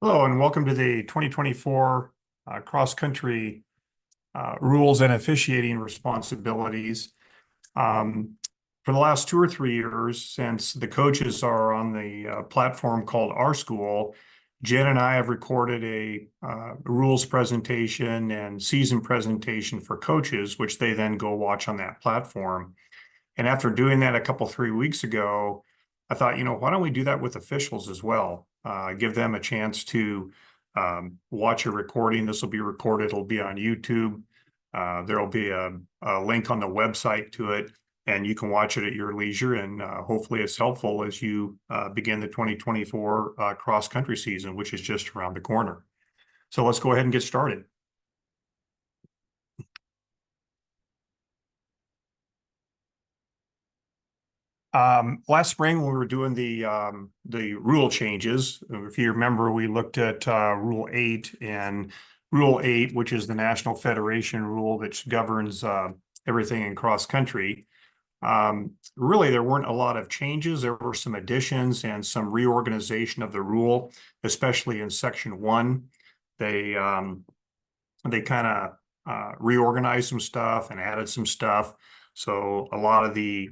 Hello, and welcome to the 2024 cross-country rules and officiating responsibilities. Um, for the last 2 or 3 years, since the coaches are on the platform called Our School, Jen and I have recorded a rules presentation and season presentation for coaches, which they then go watch on that platform. And after doing that a couple, 3 weeks ago, I thought, why don't we do that with officials as well? Give them a chance to watch a recording. This will be recorded. It'll be on YouTube. There'll be a link on the website to it, and you can watch it at your leisure. And hopefully it's helpful as you begin the 2024 cross-country season, which is just around the corner. So let's go ahead and get started. Last spring, when we were doing the rule changes, if you remember, we looked at Rule 8 and Rule 8, which is the National Federation rule that governs everything in cross country. Really, there weren't a lot of changes. There were some additions and some reorganization of the rule, especially in Section 1. They kind of reorganized some stuff and added some stuff. So a lot of the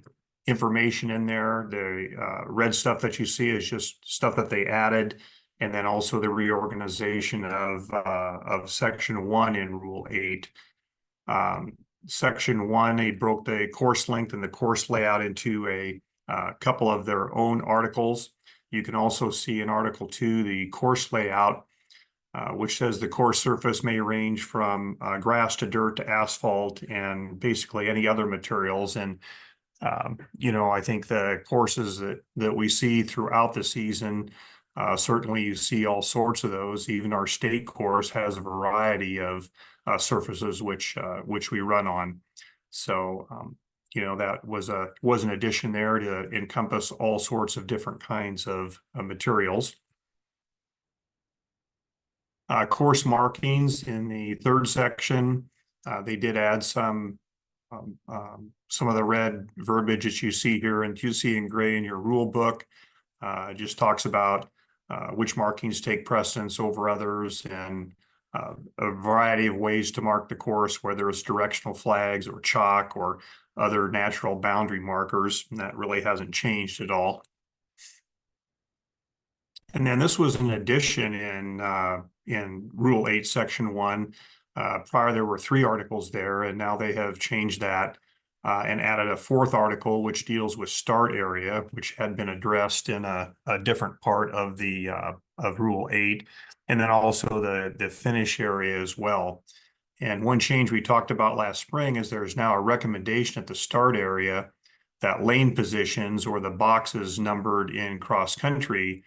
information in there, the red stuff that you see is just stuff that they added, and then also the reorganization of Section 1 in Rule 8. Section 1, they broke the course length and the course layout into a couple of their own articles. You can also see in Article 2 the course layout, which says the course surface may range from grass to dirt to asphalt and basically any other materials. And I think the courses that we see throughout the season, certainly you see all sorts of those. Even our state course has a variety of surfaces which we run on. So that was an addition there to encompass all sorts of different kinds of materials. Course markings in the third section, they did add some of the red verbiage that you see here and you see in gray in your rule book. It just talks about which markings take precedence over others and a variety of ways to mark the course, whether it's directional flags or chalk or other natural boundary markers. And that really hasn't changed at all. And then this was an addition in Rule 8, Section 1. Prior, there were 3 articles there, and now they have changed that and added a 4th article, which deals with start area, which had been addressed in a different part of the of Rule 8, and then also the finish area as well. And one change we talked about last spring is there's now a recommendation at the start area that lane positions or the boxes numbered in cross country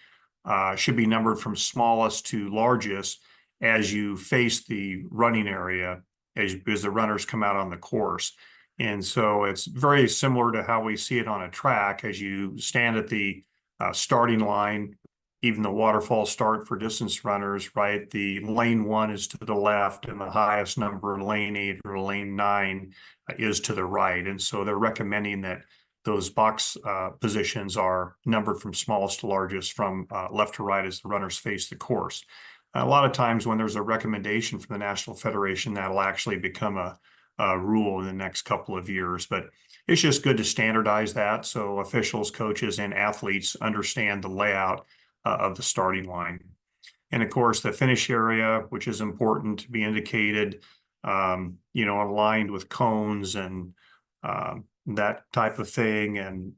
should be numbered from smallest to largest as you face the running area as the runners come out on the course. And so it's very similar to how we see it on a track. As you stand at the starting line, even the waterfall start for distance runners, right? The lane 1 is to the left and the highest number, lane 8 or lane 9 is to the right. And so they're recommending that those box positions are numbered from smallest to largest from left to right as the runners face the course. A lot of times when there's a recommendation from the National Federation, that'll actually become a rule in the next couple of years. But it's just good to standardize that so officials, coaches, and athletes understand the layout of the starting line. And of course, the finish area, which is important to be indicated, aligned with cones and that type of thing, and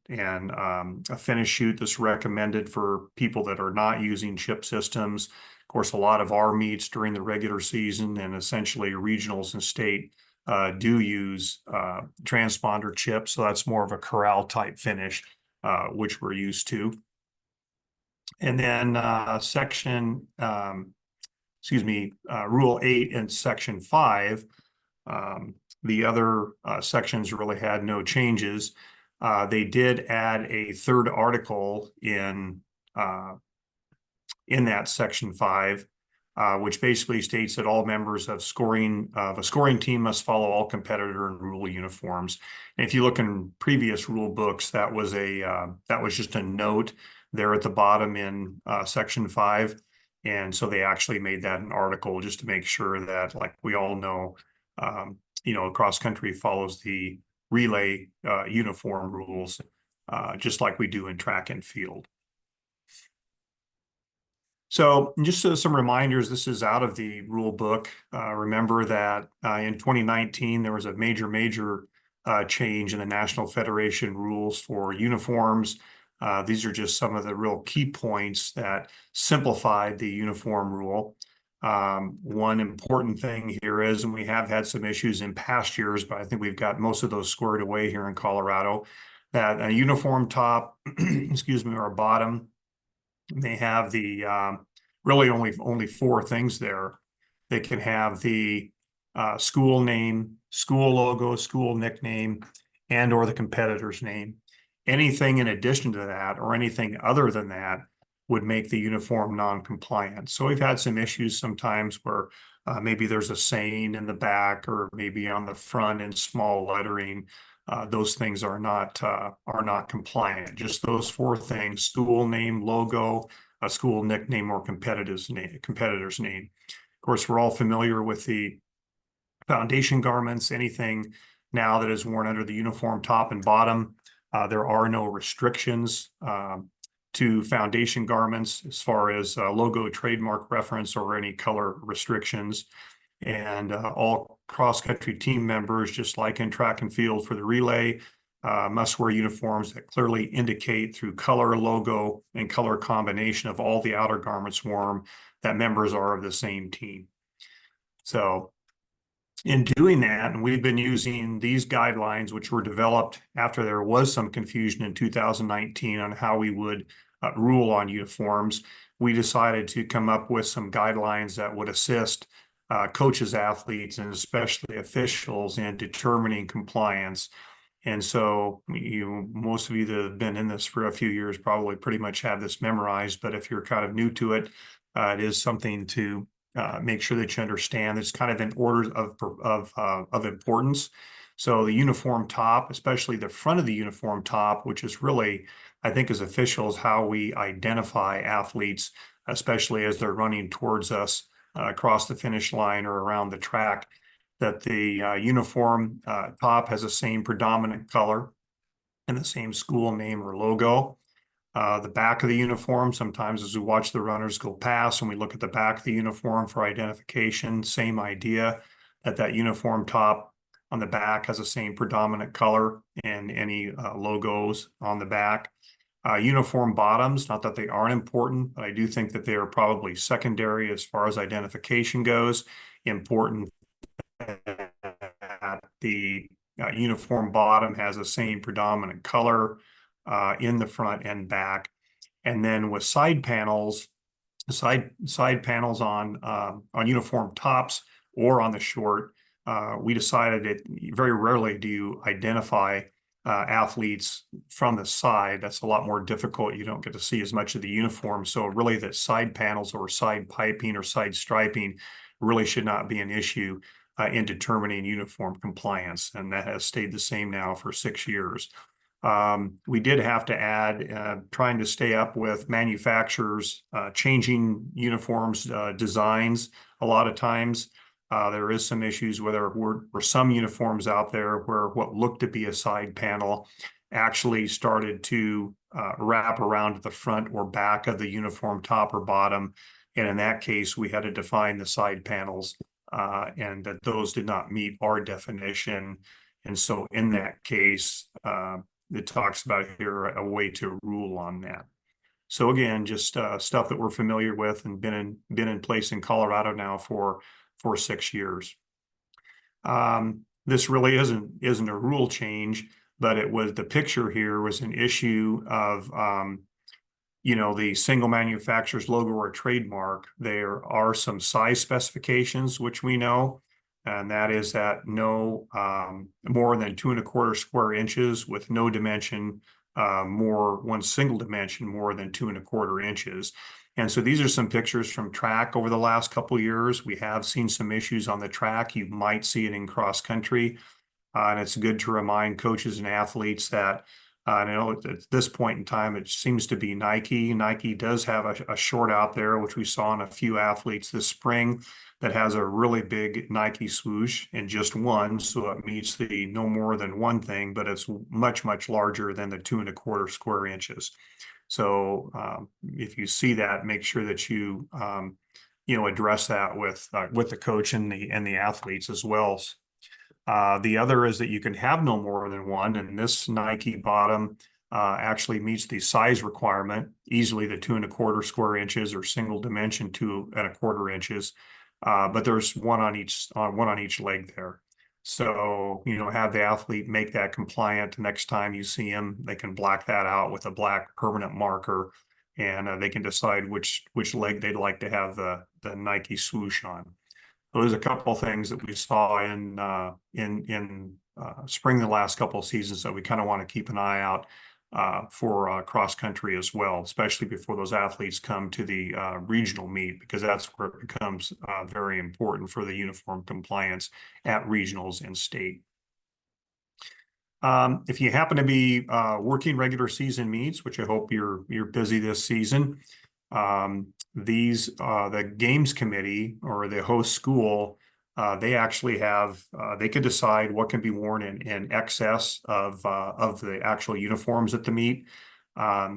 a finish chute that's recommended for people that are not using chip systems. Of course, a lot of our meets during the regular season and essentially regionals and state do use transponder chips, so that's more of a corral type finish, which we're used to. And then Rule 8 and Section 5. The other sections really had no changes. They did add a 3rd article in that Section 5, which basically states that all members of a scoring team must follow all competitor and rule uniforms. And if you look in previous rule books, that was just a note there at the bottom in Section 5. And so they actually made that an article just to make sure that, like we all know, cross country follows the relay uniform rules, just like we do in track and field. So just some reminders, this is out of the rule book. Remember that in 2019, there was a major change in the National Federation rules for uniforms. These are just some of the real key points that simplified the uniform rule. One important thing here is, and we have had some issues in past years, but I think we've got most of those squared away here in Colorado, that a uniform top, excuse me, or a bottom, they have the really only four things there. They can have the school name, school logo, school nickname, and or the competitor's name. Anything in addition to that or anything other than that would make the uniform non-compliant. So we've had some issues sometimes where maybe there's a saying in the back or maybe on the front in small lettering. Those things are not compliant. Just those four things: school name, logo, a school nickname, or competitor's name. Of course, we're all familiar with the foundation garments. Anything now that is worn under the uniform top and bottom, there are no restrictions to foundation garments as far as logo, trademark reference, or any color restrictions. And all cross-country team members, just like in track and field for the relay, must wear uniforms that clearly indicate through color, logo, and color combination of all the outer garments worn that members are of the same team. So in doing that, and we've been using these guidelines, which were developed after there was some confusion in 2019 on how we would rule on uniforms, we decided to come up with some guidelines that would assist coaches, athletes, and especially officials in determining compliance. And so most of you that have been in this for a few years probably pretty much have this memorized, but if you're kind of new to it, it is something to make sure that you understand. It's kind of in order of importance. So the uniform top, especially the front of the uniform top, which is really, I think as officials, how we identify athletes, especially as they're running towards us across the finish line or around the track, that the uniform top has the same predominant color and the same school name or logo. The back of the uniform, sometimes as we watch the runners go past and we look at the back of the uniform for identification, same idea, that uniform top on the back has the same predominant color and any logos on the back. Uniform bottoms, not that they aren't important, but I do think that they are probably secondary as far as identification goes. Important that the uniform bottom has the same predominant color in the front and back. And then with side panels on uniform tops or on the short, we decided that very rarely do you identify athletes from the side. That's a lot more difficult. You don't get to see as much of the uniform. So really that side panels or side piping or side striping really should not be an issue in determining uniform compliance. And that has stayed the same now for 6 years. We did have to add, trying to stay up with manufacturers, changing uniforms designs a lot of times. There is some issues where there were some uniforms out there where what looked to be a side panel actually started to wrap around to the front or back of the uniform top or bottom. And in that case, we had to define the side panels and that those did not meet our definition. And so in that case, it talks about here a way to rule on that. So again, just stuff that we're familiar with and been in place in Colorado now for 6 years. This really isn't a rule change, but it was, the picture here was an issue of the single manufacturer's logo or trademark. There are some size specifications which we know, and that is that no more than 2¼ square inches with no dimension one single dimension more than 2¼ inches. And so these are some pictures from track over the last couple of years. We have seen some issues on the track. You might see it in cross country. And it's good to remind coaches and athletes that I know at this point in time, it seems to be Nike. Nike does have a short out there, which we saw in a few athletes this spring, that has a really big Nike swoosh in just one. So it meets the no more than one thing, but it's much, much larger than the 2¼ square inches. So if you see that, make sure that you address that with the coach and the athletes as well. The other is that you can have no more than one, and this Nike bottom actually meets the size requirement, easily the 2¼ square inches or single dimension 2¼ inches. But there's one on each leg there. So, have the athlete make that compliant. Next time you see them, they can black that out with a black permanent marker, and they can decide which leg they'd like to have the Nike swoosh on. So there's a couple things that we saw in spring the last couple of seasons that we kind of want to keep an eye out for cross country as well, especially before those athletes come to the regional meet, because that's where it becomes very important for the uniform compliance at regionals and state. If you happen to be working regular season meets, which I hope you're busy this season, the games committee or the host school, they actually have they could decide what can be worn in excess of the actual uniforms at the meet. I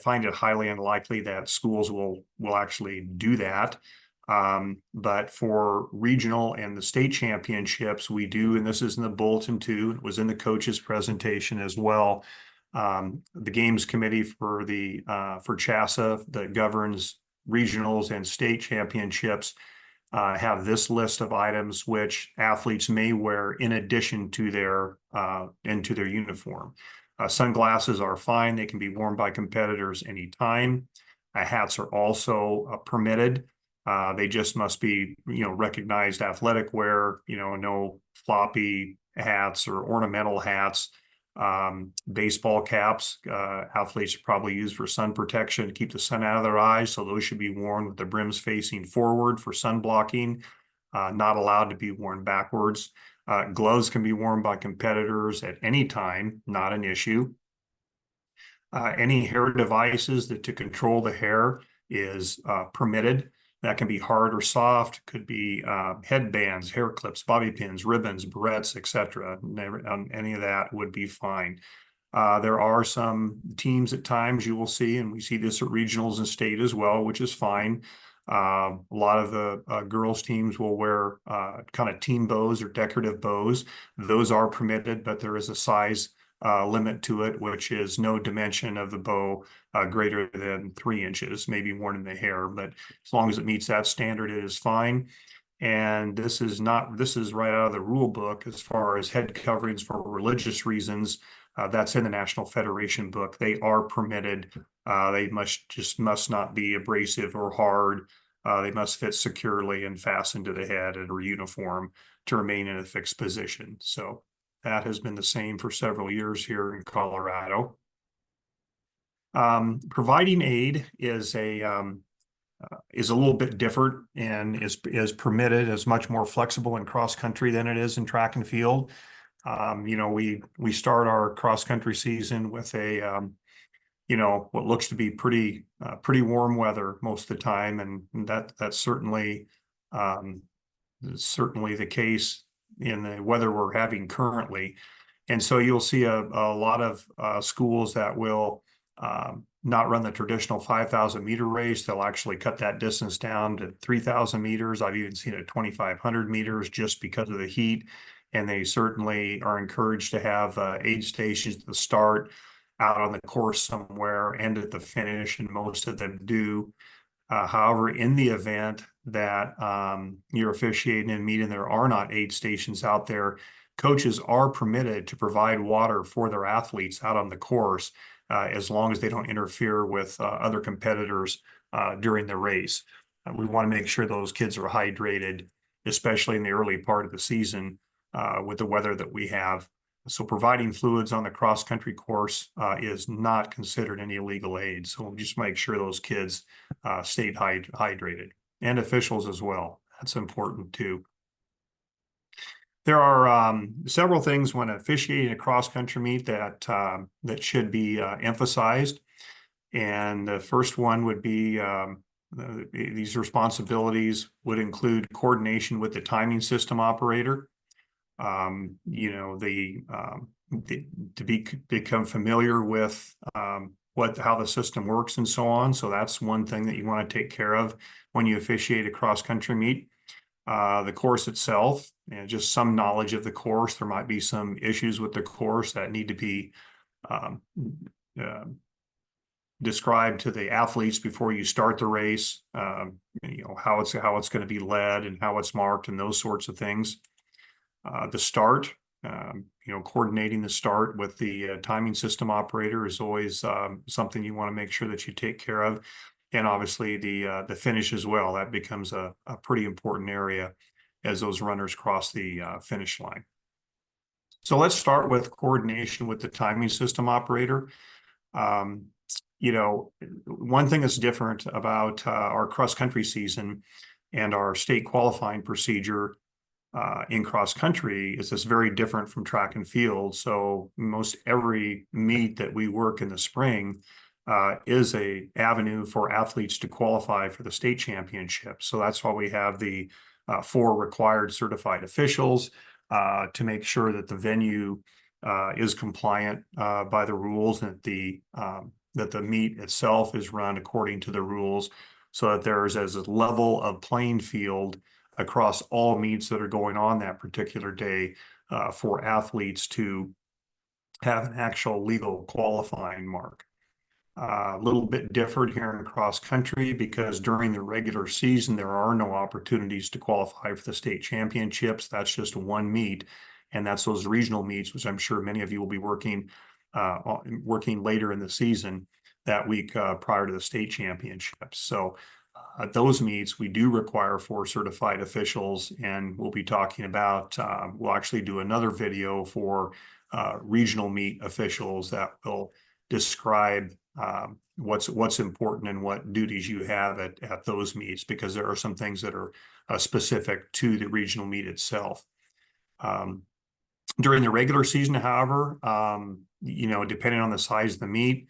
find it highly unlikely that schools will actually do that. But for regional and the state championships, we do, and this is in the bulletin too, it was in the coach's presentation as well. The games committee for CHSAA that governs regionals and state championships have this list of items which athletes may wear in addition to their uniform. Sunglasses are fine; they can be worn by competitors anytime. Hats are also permitted. They just must be, recognized athletic wear. No floppy hats or ornamental hats. Baseball caps, athletes should probably use for sun protection to keep the sun out of their eyes. So those should be worn with the brims facing forward for sun blocking, not allowed to be worn backwards. Gloves can be worn by competitors at any time, not an issue. Any hair devices to control the hair is permitted. That can be hard or soft, could be headbands, hair clips, bobby pins, ribbons, barrettes, etc. Any of that would be fine. There are some teams at times you will see, and we see this at regionals and state as well, which is fine. A lot of the girls teams will wear kind of team bows or decorative bows. Those are permitted, but there is a size limit to it, which is no dimension of the bow greater than 3 inches, maybe worn in the hair, but as long as it meets that standard, it is fine. And this is right out of the rule book as far as head coverings for religious reasons. That's in the National Federation book. They are permitted. They must not be abrasive or hard. They must fit securely and fasten to the head or uniform to remain in a fixed position. So that has been the same for several years here in Colorado. Providing aid is a little bit different and is permitted, is much more flexible in cross country than it is in track and field. We start our cross country season with what looks to be pretty warm weather most of the time, and that's certainly the case in the weather we're having currently. And so you'll see a lot of schools that will not run the traditional 5,000 meter race. They'll actually cut that distance down to 3,000 meters. I've even seen it 2,500 meters just because of the heat. And they certainly are encouraged to have aid stations at the start, out on the course somewhere, and at the finish, and most of them do. However, in the event that you're officiating and meeting, there are not aid stations out there, coaches are permitted to provide water for their athletes out on the course, as long as they don't interfere with other competitors during the race. We want to make sure those kids are hydrated, especially in the early part of the season with the weather that we have. So providing fluids on the cross-country course is not considered any illegal aid. So we'll just make sure those kids stay hydrated, and officials as well. That's important too. There are several things when officiating a cross-country meet that should be emphasized. And the first one would be these responsibilities would include coordination with the timing system operator. You know, to become familiar with how the system works and so on. So that's one thing that you want to take care of when you officiate a cross-country meet. The course itself, and just some knowledge of the course. There might be some issues with the course that need to be um, uh, described to the athletes before you start the race. You know, how it's going to be led and how it's marked and those sorts of things. The start, you know, coordinating the start with the timing system operator is always something you want to make sure that you take care of. And obviously the finish as well. That becomes a pretty important area as those runners cross the finish line. So let's start with coordination with the timing system operator. Um, you know, one thing that's different about our cross-country season and our state qualifying procedure in cross country is this very different from track and field. So most every meet that we work in the spring is a avenue for athletes to qualify for the state championship. So that's why we have the 4 required certified officials to make sure that the venue is compliant by the rules and that the meet itself is run according to the rules, so that there is as a level of playing field across all meets that are going on that particular day for athletes to have an actual legal qualifying mark. A little bit different here in cross country because during the regular season, there are no opportunities to qualify for the state championships. That's just one meet. And that's those regional meets, which I'm sure many of you will be working later in the season that week prior to the state championships. So at those meets, we do require 4 certified officials, and we'll be talking about, we'll actually do another video for regional meet officials that will describe what's important and what duties you have at those meets, because there are some things that are specific to the regional meet itself. During the regular season, however, you know, depending on the size of the meet,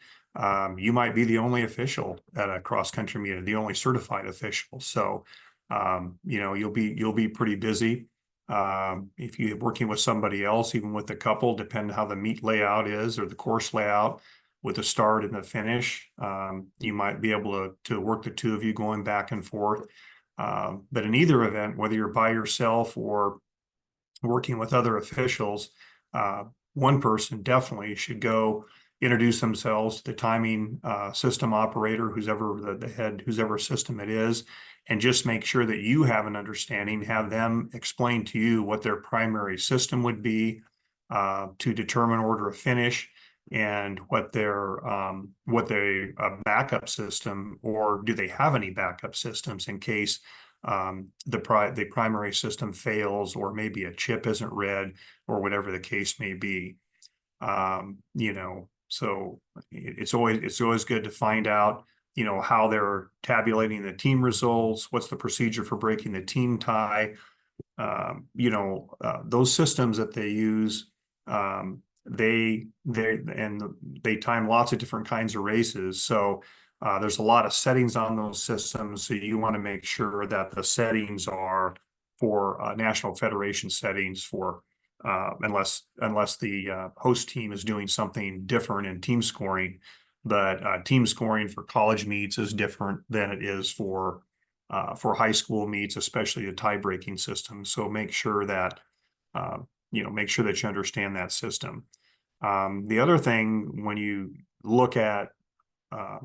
you might be the only official at a cross country meet, the only certified official. So, you know, you'll be pretty busy. If you're working with somebody else, even with a couple, depending how the meet layout is or the course layout with the start and the finish, you might be able to work the 2 of you going back and forth. But in either event, whether you're by yourself or working with other officials, one person definitely should go introduce themselves to the timing system operator, who's ever the head, whose ever system it is, and just make sure that you have an understanding, have them explain to you what their primary system would be to determine order of finish, and what their backup system, or do they have any backup systems in case the primary system fails, or maybe a chip isn't read, or whatever the case may be. You know, so it's always good to find out, you know, how they're tabulating the team results, what's the procedure for breaking the team tie. You know, those systems that they use, they time lots of different kinds of races. So there's a lot of settings on those systems. So you want to make sure that the settings are for national federation settings for unless the host team is doing something different in team scoring. But team scoring for college meets is different than it is for high school meets, especially the tie-breaking system. So make sure that you know, make sure that you understand that system. The other thing, when you look at uh,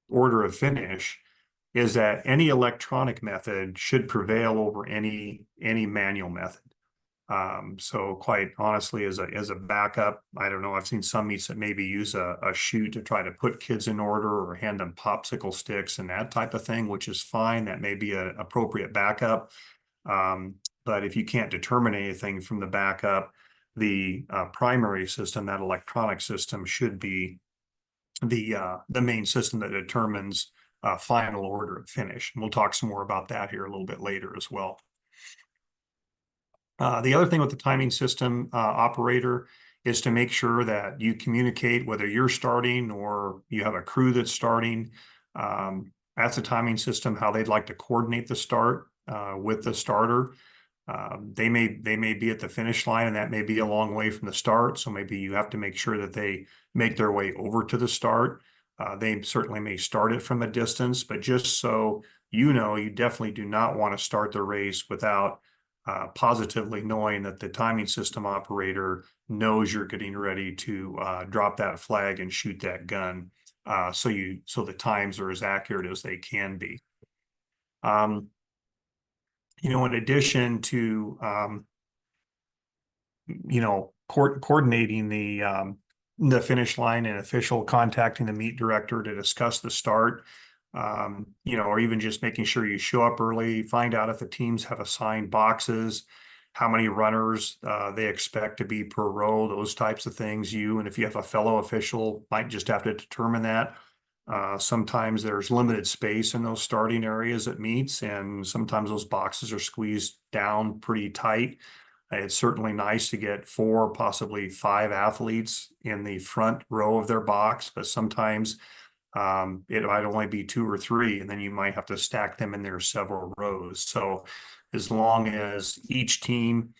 order of finish, is that any electronic method should prevail over any manual method. So quite honestly, as a backup, I don't know, I've seen some meets that maybe use a chute to try to put kids in order, or hand them popsicle sticks and that type of thing, which is fine. That may be an appropriate backup. But if you can't determine anything from the backup, the primary system, that electronic system, should be the main system that determines final order of finish. And we'll talk some more about that here a little bit later as well. The other thing with the timing system operator is to make sure that you communicate whether you're starting or you have a crew that's starting. That's a timing system, how they'd like to coordinate the start with the starter. They may be at the finish line, and that may be a long way from the start. So maybe you have to make sure that they make their way over to the start. They certainly may start it from a distance, but just so you know, you definitely do not want to start the race without positively knowing that the timing system operator knows you're getting ready to drop that flag and shoot that gun. So the times are as accurate as they can be. Um, in addition to coordinating the finish line and official contacting the meet director to discuss the start, or even just making sure you show up early, find out if the teams have assigned boxes, how many runners they expect to be per row, those types of things. And if you have a fellow official, might just have to determine that. Sometimes there's limited space in those starting areas at meets, and sometimes those boxes are squeezed down pretty tight. It's certainly nice to get 4, possibly 5 athletes in the front row of their box, but sometimes it might only be 2 or 3, and then you might have to stack them in there several rows. So as long as each team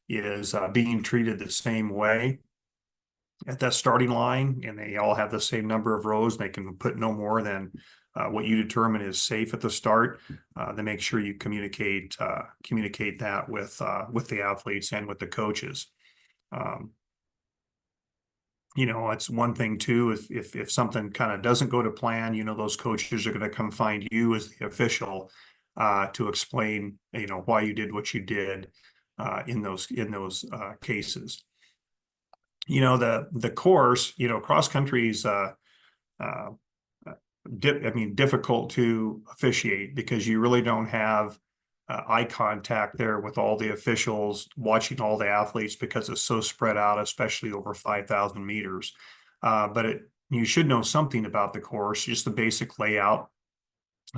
is being treated the same way at that starting line, and they all have the same number of rows, and they can put no more than what you determine is safe at the start, then make sure you communicate that with the athletes and with the coaches. Um, it's one thing too, if something kind of doesn't go to plan, those coaches are going to come find you as the official to explain, why you did what you did in those cases. The course, cross country's uh, difficult to officiate because you really don't have eye contact there with all the officials watching all the athletes because it's so spread out, especially over 5,000 meters. But you should know something about the course, just the basic layout,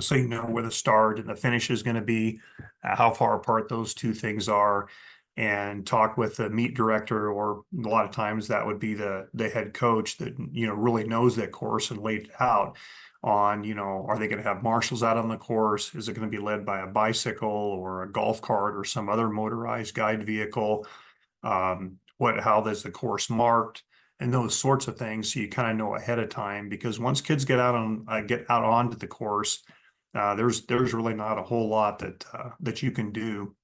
so you know where the start and the finish is going to be, how far apart those two things are, and talk with the meet director, or a lot of times that would be the head coach that really knows that course and laid it out on, are they going to have marshals out on the course? Is it going to be led by a bicycle or a golf cart or some other motorized guide vehicle? How is the course marked? And those sorts of things, so you kind of know ahead of time, because once kids get out onto the course, there's really not a whole lot that you can do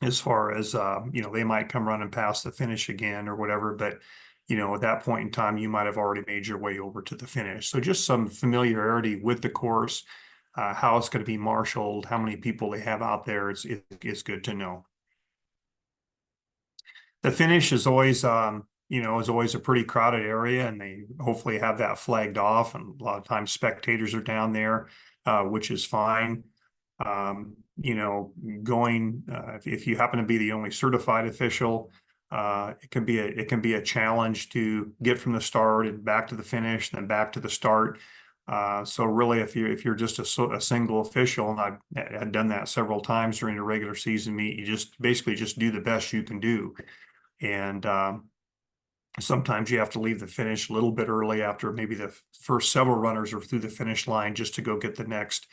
as far as they might come running past the finish again or whatever, but at that point in time you might have already made your way over to the finish. So just some familiarity with the course, how it's going to be marshaled, how many people they have out there, it's good to know. The finish is always a pretty crowded area, and they hopefully have that flagged off, and a lot of times spectators are down there, which is fine. Going if you happen to be the only certified official, it can be a challenge to get from the start and back to the finish, then back to the start. So really, if you're just a single official, and I've done that several times during a regular season meet, you just basically just do the best you can do. And sometimes you have to leave the finish a little bit early after maybe the first several runners are through the finish line, just to go get the next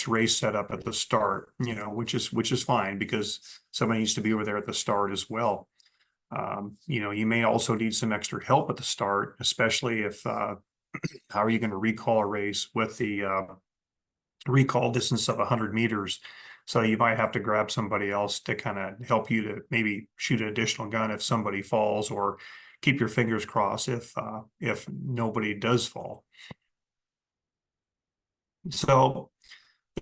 race set up at the start, which is fine, because somebody needs to be over there at the start as well. You may also need some extra help at the start, especially if how are you going to recall a race with the recall distance of 100 meters? So you might have to grab somebody else to kind of help you to maybe shoot an additional gun if somebody falls, or keep your fingers crossed if nobody does fall. So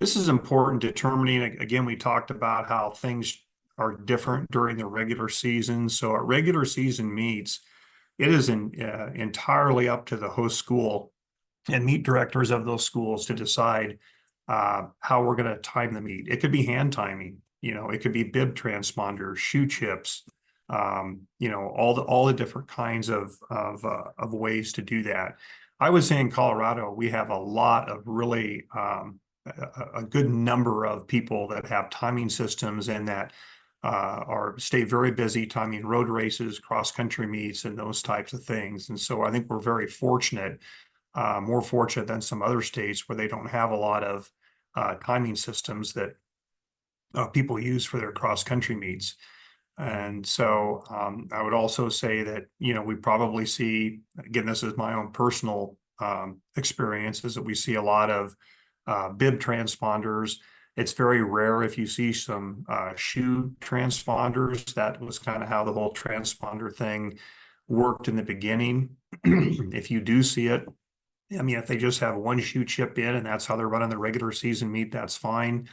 this is important, determining, again, we talked about how things are different during the regular season. So at regular season meets, it is entirely up to the host school and meet directors of those schools to decide how we're going to time the meet. It could be hand timing, it could be bib transponders, shoe chips, all the different kinds of ways to do that. I would say in Colorado, we have a lot of really a good number of people that have timing systems, and that stay very busy timing road races, cross-country meets, and those types of things. And so I think we're very fortunate, more fortunate than some other states where they don't have a lot of timing systems that people use for their cross-country meets. And so I would also say that, we probably see, again, this is my own personal experience, is that we see a lot of bib transponders. It's very rare if you see some shoe transponders. That was kind of how the whole transponder thing worked in the beginning. If you do see it, I mean, if they just have one shoe chip in and that's how they're running the regular season meet, that's fine.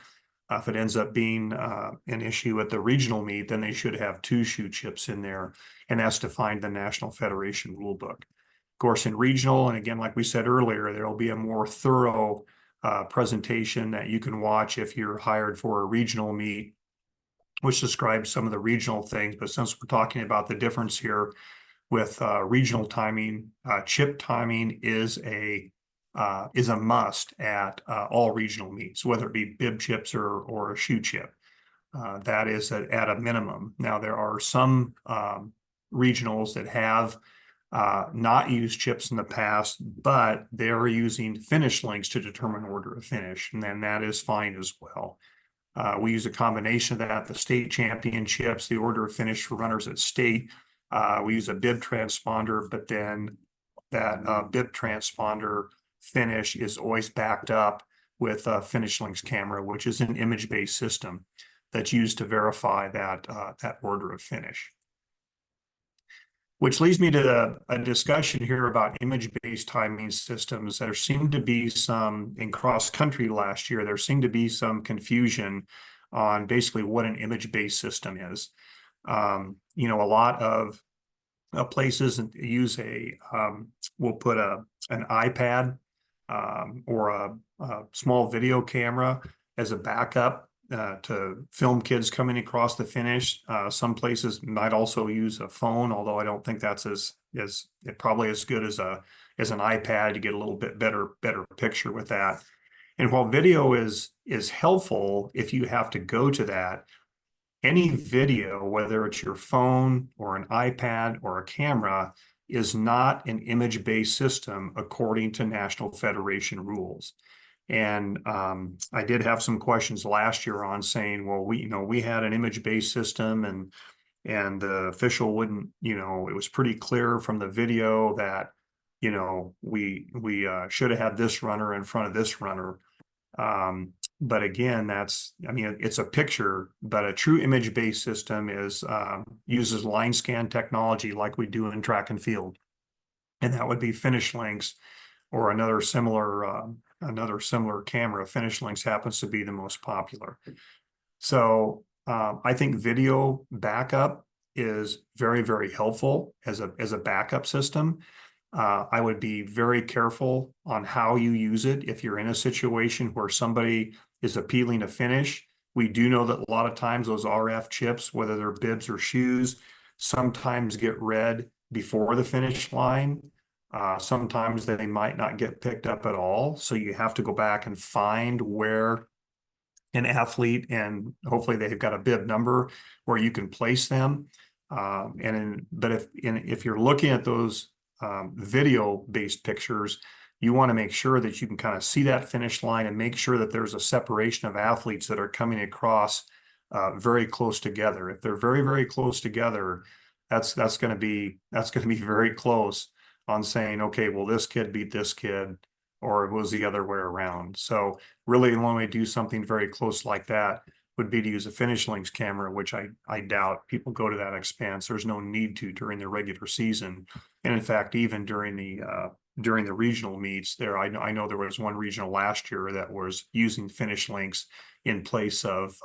If it ends up being an issue at the regional meet, then they should have two shoe chips in there, and that's defined in the National Federation rule book. Of course, in regional, and again, like we said earlier, there will be a more thorough presentation that you can watch if you're hired for a regional meet, which describes some of the regional things. But since we're talking about the difference here with regional timing, chip timing is a must at all regional meets, whether it be bib chips or a shoe chip. That is at a minimum. Now, there are some regionals that have not used chips in the past, but they're using finish links to determine order of finish, and then that is fine as well. We use a combination of that, the state championships, the order of finish for runners at state. We use a bib transponder, but then that bib transponder finish is always backed up with a Finish Links camera, which is an image-based system that's used to verify that order of finish. Which leads me to a discussion here about image-based timing systems. There seemed to be some, in cross-country last year, there seemed to be some confusion on basically what an image-based system is. A lot of places use we'll put an iPad or a small video camera as a backup to film kids coming across the finish. Some places might also use a phone, although I don't think that's probably as good as an iPad to get a little bit better picture with that. And while video is helpful if you have to go to that, any video, whether it's your phone or an iPad or a camera, is not an image-based system according to National Federation rules. And I did have some questions last year on saying, well, we had an image-based system, and the official wouldn't, it was pretty clear from the video that, we should have had this runner in front of this runner. But again, it's a picture, but a true image-based system uses line scan technology like we do in track and field. And that would be Finish Links or another similar camera. Finish Links happens to be the most popular. So I think video backup is very, very helpful as a backup system. I would be very careful on how you use it. If you're in a situation where somebody is appealing a finish, we do know that a lot of times those RF chips, whether they're bibs or shoes, sometimes get read before the finish line. Sometimes they might not get picked up at all. So you have to go back and find where an athlete, and hopefully they've got a bib number where you can place them. But if you're looking at those video-based pictures, you want to make sure that you can kind of see that finish line and make sure that there's a separation of athletes that are coming across very close together. If they're very, very close together, that's going to be very close on saying, okay, well, this kid beat this kid, or it was the other way around. So really, the only way to do something very close like that would be to use a Finish Links camera, which I doubt people go to that expense. There's no need to during the regular season. And in fact, even during the regional meets there, I know there was one regional last year that was using Finish Links in place of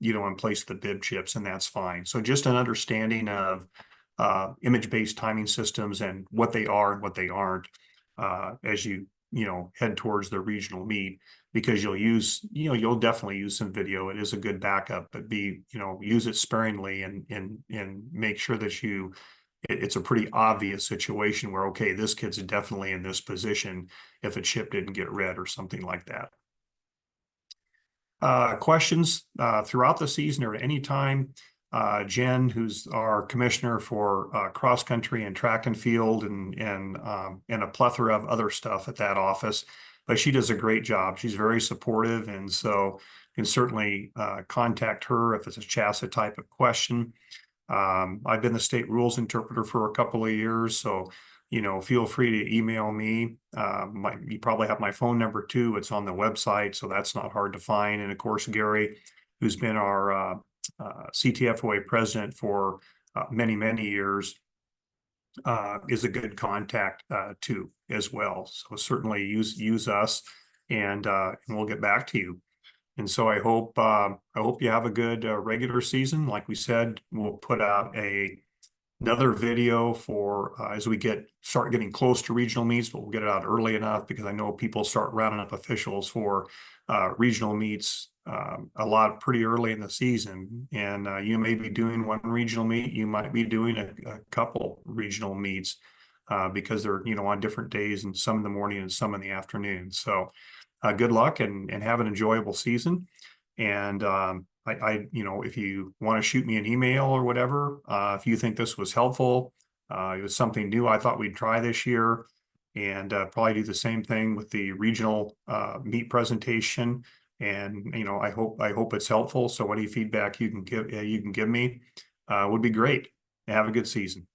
the bib chips, and that's fine. So just an understanding of image-based timing systems and what they are and what they aren't as you head towards the regional meet, because you'll definitely use some video. It is a good backup, but use it sparingly and make sure that it's a pretty obvious situation where, okay, this kid's definitely in this position if a chip didn't get read or something like that. Questions throughout the season or at any time. Jen, who's our commissioner for cross country and track and field and a plethora of other stuff at that office. But she does a great job. She's very supportive, and so you can certainly contact her if it's a CHSAA type of question. I've been the state rules interpreter for a couple of years, so feel free to email me. You probably have my phone number too. It's on the website, so that's not hard to find. And of course, Gary, who's been our CTFOA president for many, many years, is a good contact too as well. So certainly use us, and we'll get back to you. And so I hope you have a good regular season. Like we said, we'll put out another video for as we start getting close to regional meets, but we'll get it out early enough because I know people start rounding up officials for regional meets a lot pretty early in the season. And you may be doing one regional meet, you might be doing a couple regional meets because they're on different days, and some in the morning and some in the afternoon. So good luck and have an enjoyable season. And if you want to shoot me an email or whatever, if you think this was helpful, it was something new I thought we'd try this year, and probably do the same thing with the regional meet presentation. And I hope it's helpful. So any feedback you can give me would be great. Have a good season.